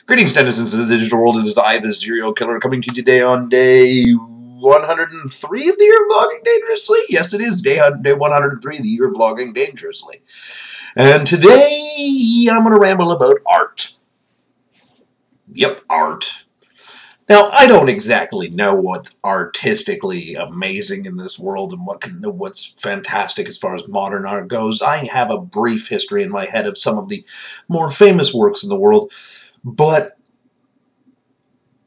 Greetings, denizens of the digital world. It is I, the Serial Killer, coming to you today on day 103 of the year of vlogging dangerously. Yes, it is day 103 of the year of vlogging dangerously. And today I'm going to ramble about art. Yep, art. Now, I don't exactly know what's artistically amazing in this world and what's fantastic as far as modern art goes. I have a brief history in my head of some of the more famous works in the world, but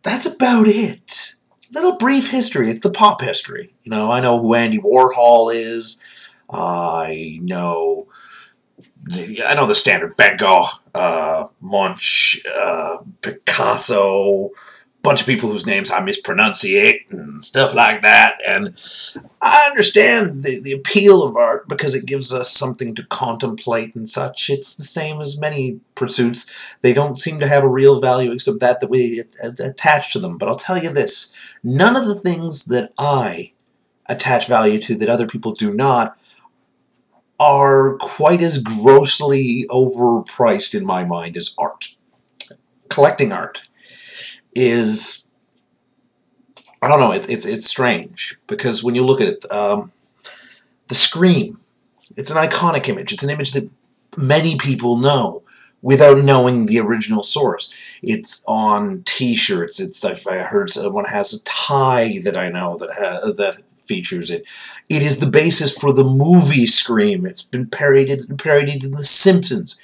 that's about it. Little brief history. It's the pop history. You know, I know who Andy Warhol is. I know the standard Van Gogh, Munch, Picasso, bunch of people whose names I mispronunciate and stuff like that. And I understand the appeal of art because it gives us something to contemplate and such. It's the same as many pursuits. They don't seem to have a real value except that we attach to them. But I'll tell you this, none of the things that I attach value to that other people do not are quite as grossly overpriced in my mind as art. Collecting art is, I don't know, it's strange, because when you look at it, the Scream, it's an iconic image. It's an image that many people know without knowing the original source. It's on T-shirts. I heard someone has a tie that I know that features it. It is the basis for the movie Scream. It's been parodied in The Simpsons.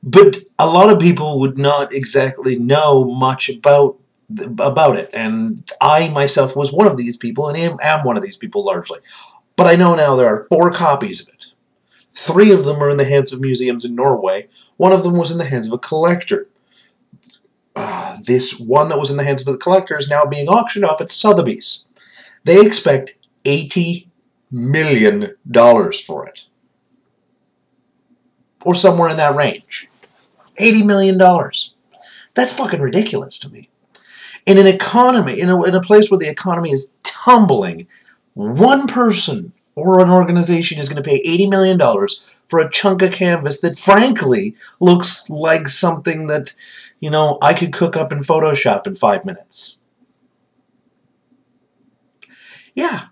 But a lot of people would not exactly know much about it, and I myself was one of these people, and am one of these people largely. But I know now there are 4 copies of it. 3 of them are in the hands of museums in Norway. 1 of them was in the hands of a collector. This one that was in the hands of the collector is now being auctioned off at Sotheby's. They expect $80 million for it, or somewhere in that range. $80 million. That's fucking ridiculous to me. In an economy, in a place where the economy is tumbling, one person or an organization is going to pay $80 million for a chunk of canvas that, frankly, looks like something that, you know, I could cook up in Photoshop in 5 minutes. Yeah.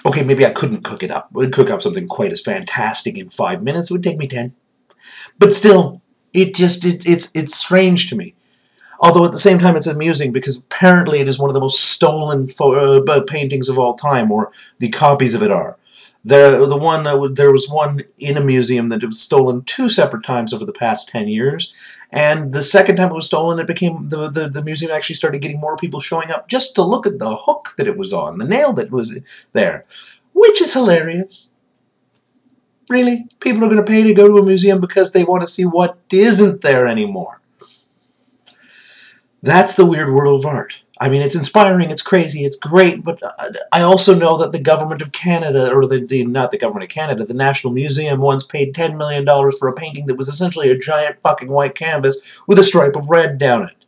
Okay, maybe I couldn't cook it up. I would cook up something quite as fantastic in 5 minutes. It would take me 10. But still, it's strange to me. Although at the same time it's amusing, because apparently it is one of the most stolen paintings of all time, or the copies of it are. There was one in a museum that was stolen 2 separate times over the past 10 years. And the second time it was stolen, it became the museum actually started getting more people showing up just to look at the hook that it was on, the nail that was there, which is hilarious. Really? People are going to pay to go to a museum because they want to see what isn't there anymore. That's the weird world of art. I mean, it's inspiring, it's crazy, it's great, but I also know that the government of Canada, or not the government of Canada, the National Museum once paid $10 million for a painting that was essentially a giant fucking white canvas with a stripe of red down it.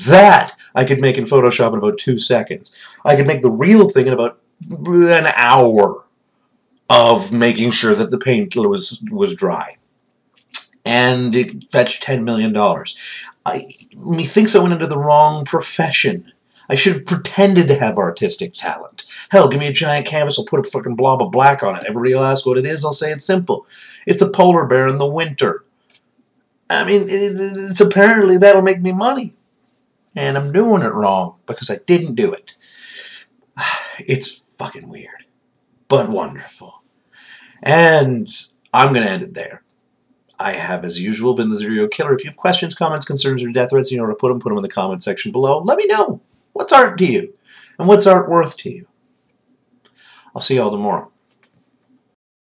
That I could make in Photoshop in about 2 seconds. I could make the real thing in about an hour of making sure that the paint was dry. And it fetched $10 million. Methinks I went into the wrong profession. I should have pretended to have artistic talent. Hell, give me a giant canvas, I'll put a fucking blob of black on it. Everybody will ask what it is, I'll say it's simple. It's a polar bear in the winter. I mean, it's apparently that'll make me money. And I'm doing it wrong, because I didn't do it. It's fucking weird, but wonderful. And I'm going to end it there. I have, as usual, been the Serial Killer. If you have questions, comments, concerns, or death threats, you know where to put them in the comment section below. Let me know. What's art to you? And what's art worth to you? I'll see you all tomorrow.